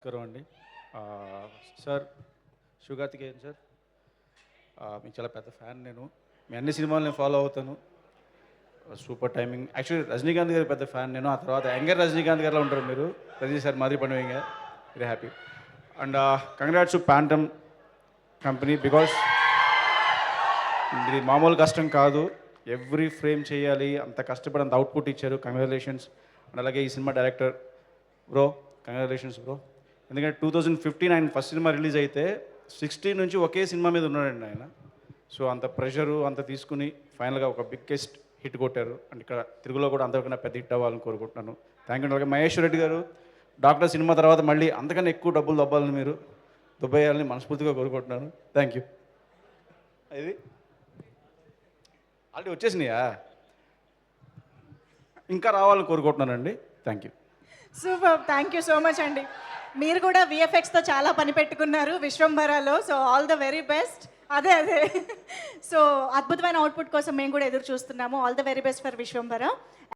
నమస్కారం అండి. Sir Sivakarthikeyan sir, మీకు చాలా పెద్ద ఫ్యాన్ నేను. మీ అన్ని సినిమాలు నేను ఫాలో అవుతాను. Super timing. యాక్చువల్లీ రజనీకాంత్ గారి పెద్ద ఫ్యాన్ నేను. ఆ తర్వాత యంగర్ రజనీకాంత్ గారిలో ఉంటారు మీరు. రజనీ సార్ మాదిరి పండుగ very happy. And congrats to phantom company because ఇది మామూలు కష్టం కాదు. ఎవ్రీ ఫ్రేమ్ చేయాలి, అంత కష్టపడి అంత అవుట్పుట్ ఇచ్చారు. కంగ్రాచులేషన్స్. అండ్ అలాగే ఈ cinema director bro, congratulations bro. ఎందుకంటే 2015 ఆయన ఫస్ట్ సినిమా రిలీజ్ అయితే 16 నుంచి ఒకే సినిమా మీద ఉన్నాడండి ఆయన. సో అంత ప్రెషరు అంత తీసుకుని ఫైనల్గా ఒక బిగ్గెస్ట్ హిట్ కొట్టారు. అండ్ ఇక్కడ తెలుగులో కూడా అంతకన్నా పెద్ద హిట్ అవ్వాలని కోరుకుంటున్నాను. Thank you. అలాగే మహేశ్వర్ రెడ్డి గారు, డాక్టర్ సినిమా తర్వాత మళ్ళీ అంతకన్నా ఎక్కువ డబ్బులు దబ్బాలని మీరు దుబ్బేయాలని మనస్ఫూర్తిగా కోరుకుంటున్నాను. Thank you. ఇది ఆల్రెడీ వచ్చేసినాయా? ఇంకా రావాలని కోరుకుంటున్నానండి. Thank you. Super, thank you so much అండి. మీరు కూడా విఎఫ్ఎక్స్తో చాలా పని పెట్టుకున్నారు విశ్వంభరాలో. So all the very best. అదే సో అద్భుతమైన అవుట్పుట్ కోసం మేము కూడా ఎదురు చూస్తున్నాము. All the very best for Vishwambhara.